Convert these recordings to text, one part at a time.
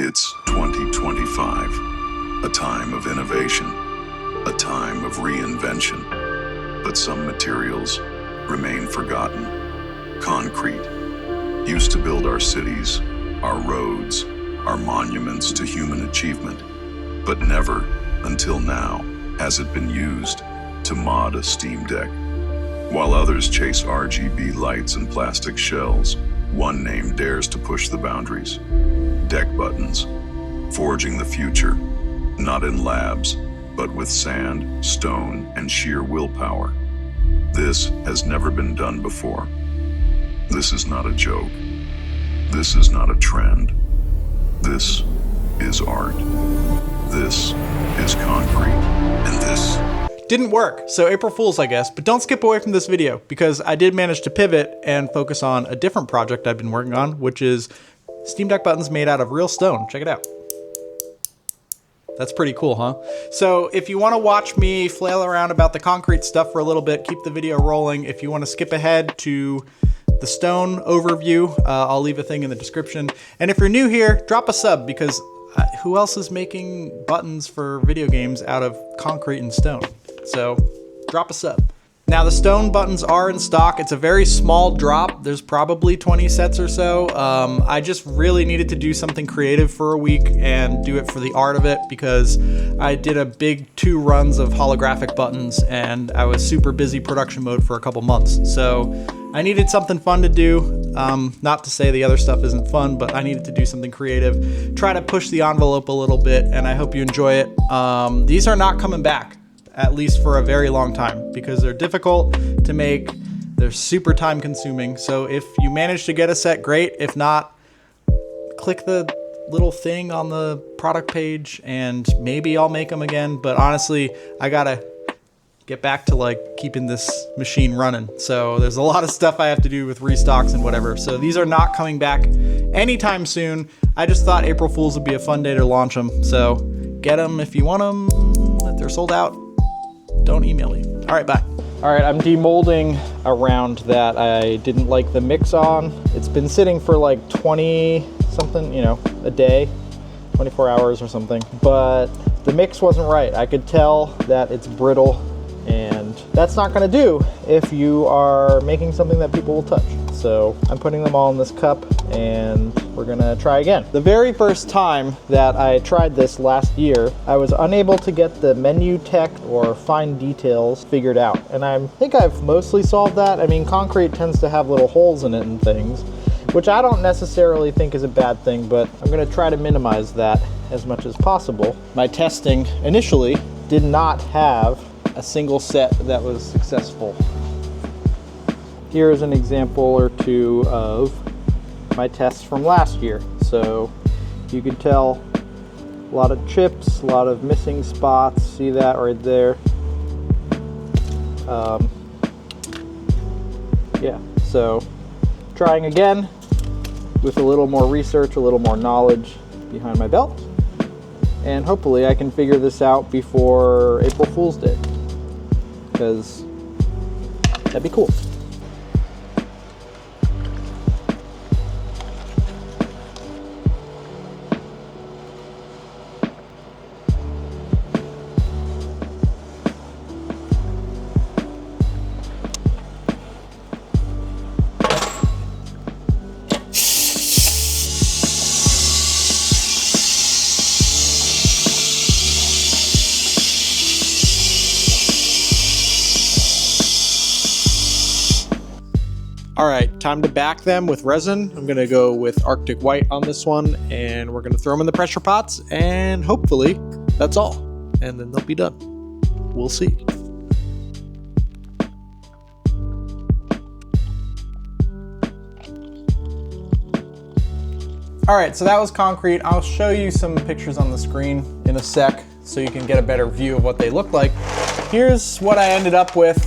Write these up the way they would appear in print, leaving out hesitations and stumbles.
It's 2025, a time of innovation, a time of reinvention. But some materials remain forgotten. Concrete used to build our cities, our roads, our monuments to human achievement. But never, until now, has it been used to mod a steam deck. While others chase RGB lights and plastic shells, one name dares to push the boundaries. Deck buttons, forging the future, not in labs, but with sand, stone, and sheer willpower. This has never been done before. This is not a joke. This is not a trend. This is art. This is concrete. And this didn't work, so April Fool's, I guess. But don't skip away from this video, because I did manage to pivot and focus on a different project I've been working on, which is Steam Deck buttons made out of real stone. Check it out. That's pretty cool, huh? So if you want to watch me flail around about the concrete stuff for a little bit, keep the video rolling. If you want to skip ahead to the stone overview, I'll leave a thing in the description. And if you're new here, drop a sub, because who else is making buttons for video games out of concrete and stone? So drop a sub. Now the stone buttons are in stock. It's a very small drop. There's probably 20 sets or so. I just really needed to do something creative for a week and do it for the art of it, because I did a big 2 runs of holographic buttons and I was super busy production mode for a couple months. So I needed something fun to do. Not to say the other stuff isn't fun, but I needed to do something creative, try to push the envelope a little bit, and I hope you enjoy it. These are not coming back, at least for a very long time, because they're difficult to make. They're super time consuming. So if you manage to get a set, great. If not, click the little thing on the product page and maybe I'll make them again. But honestly, I gotta get back to like keeping this machine running. So there's a lot of stuff I have to do with restocks and whatever. So these are not coming back anytime soon. I just thought April Fool's would be a fun day to launch them. So get them if you want them. If they're sold out, don't email me. All right, bye. All right, I'm demolding around that I didn't like the mix on. It's been sitting for like 20 something, a day, 24 hours or something, but the mix wasn't right. I could tell that it's brittle, and that's not gonna do if you are making something that people will touch. So I'm putting them all in this cup and we're gonna try again. The very first time that I tried this last year, I was unable to get the menu tech or fine details figured out. And I think I've mostly solved that. I mean, concrete tends to have little holes in it and things, which I don't necessarily think is a bad thing, but I'm gonna try to minimize that as much as possible. My testing initially did not have a single set that was successful. Here's an example or two of my tests from last year. So you can tell a lot of chips, a lot of missing spots. See that right there? Yeah, so trying again with a little more research, a little more knowledge behind my belt. And hopefully I can figure this out before April Fool's Day, because that'd be cool. All right, time to back them with resin. I'm gonna go with Arctic White on this one, and we're gonna throw them in the pressure pots, and hopefully that's all. And then they'll be done. We'll see. All right, so that was concrete. I'll show you some pictures on the screen in a sec so you can get a better view of what they look like. Here's what I ended up with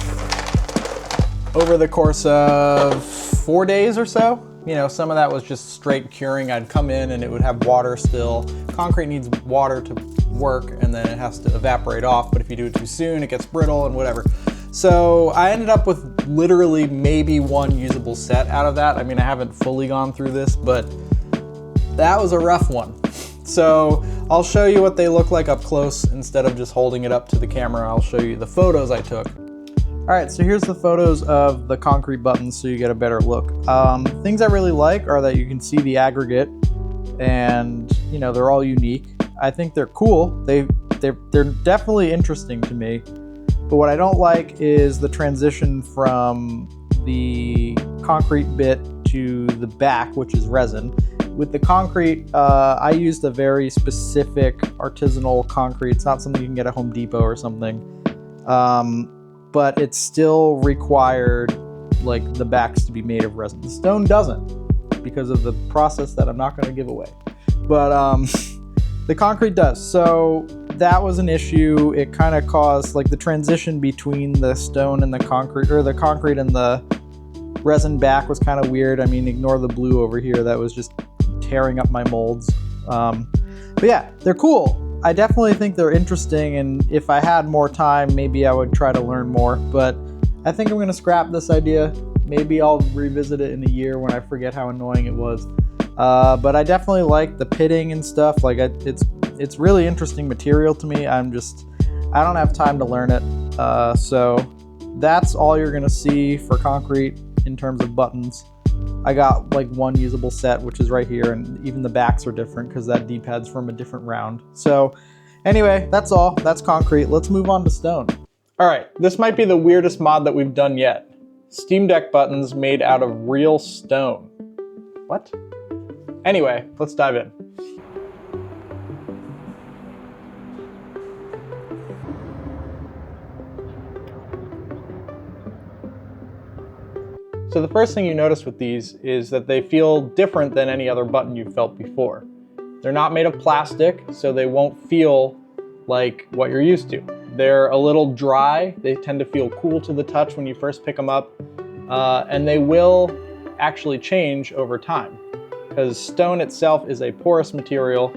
over the course of 4 days or so. Some of that was just straight curing. I'd come in and it would have water still. Concrete needs water to work, and then it has to evaporate off, but if you do it too soon, it gets brittle and whatever. So I ended up with literally maybe 1 usable set out of that. I mean, I haven't fully gone through this, but that was a rough one. So I'll show you what they look like up close instead of just holding it up to the camera. I'll show you the photos I took. All right, so here's the photos of the concrete buttons so you get a better look. Things I really like are that you can see the aggregate and, you know, they're all unique. I think they're cool. They're definitely interesting to me. But what I don't like is the transition from the concrete bit to the back, which is resin. With the concrete, I used a very specific artisanal concrete. It's not something you can get at Home Depot or something. But it still required like the backs to be made of resin. The stone doesn't, because of the process that I'm not going to give away. But the concrete does. So that was an issue. It kind of caused like the transition between the stone and the concrete, or the concrete and the resin back, was kind of weird. I mean, ignore the blue over here. That was just tearing up my molds. But yeah, they're cool. I definitely think they're interesting, and if I had more time, maybe I would try to learn more, but I think I'm going to scrap this idea. Maybe I'll revisit it in a year when I forget how annoying it was. But I definitely like the pitting and stuff. Like it's really interesting material to me. I don't have time to learn it. So that's all you're going to see for concrete in terms of buttons. I got like one usable set, which is right here, and even the backs are different because that D-pad's from a different round. So anyway, that's all. That's concrete. Let's move on to stone. All right, this might be the weirdest mod that we've done yet. Steam Deck buttons made out of real stone. What? Anyway, let's dive in. So the first thing you notice with these is that they feel different than any other button you've felt before. They're not made of plastic, so they won't feel like what you're used to. They're a little dry. They tend to feel cool to the touch when you first pick them up, and they will actually change over time, because stone itself is a porous material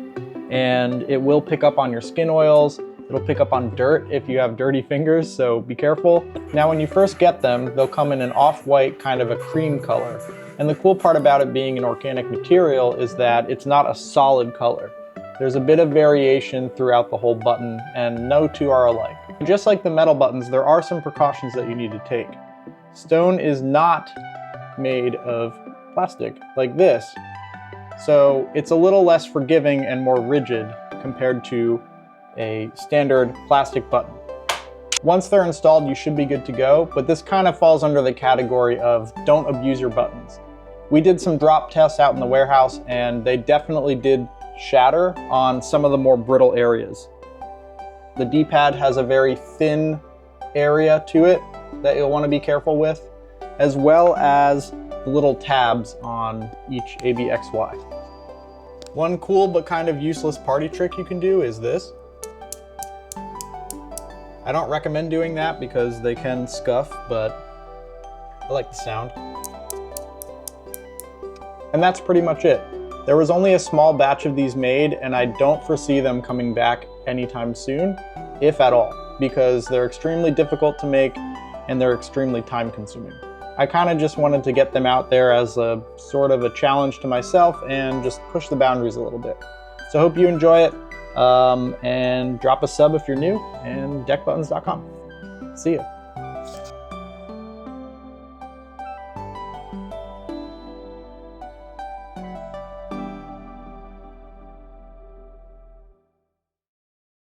and it will pick up on your skin oils. It'll pick up on dirt if you have dirty fingers, so be careful. Now, when you first get them, they'll come in an off-white, kind of a cream color. And the cool part about it being an organic material is that it's not a solid color. There's a bit of variation throughout the whole button, and no two are alike. Just like the metal buttons, there are some precautions that you need to take. Stone is not made of plastic like this, so it's a little less forgiving and more rigid compared to a standard plastic button. Once they're installed, you should be good to go, but this kind of falls under the category of don't abuse your buttons. We did some drop tests out in the warehouse, and they definitely did shatter on some of the more brittle areas. The D-pad has a very thin area to it that you'll want to be careful with, as well as the little tabs on each ABXY. One cool but kind of useless party trick you can do is this. I don't recommend doing that because they can scuff, but I like the sound. And that's pretty much it. There was only a small batch of these made, and I don't foresee them coming back anytime soon, if at all, because they're extremely difficult to make and they're extremely time consuming. I kind of just wanted to get them out there as a sort of a challenge to myself and just push the boundaries a little bit. So I hope you enjoy it. And drop a sub if you're new, and deckbuttons.com. See ya.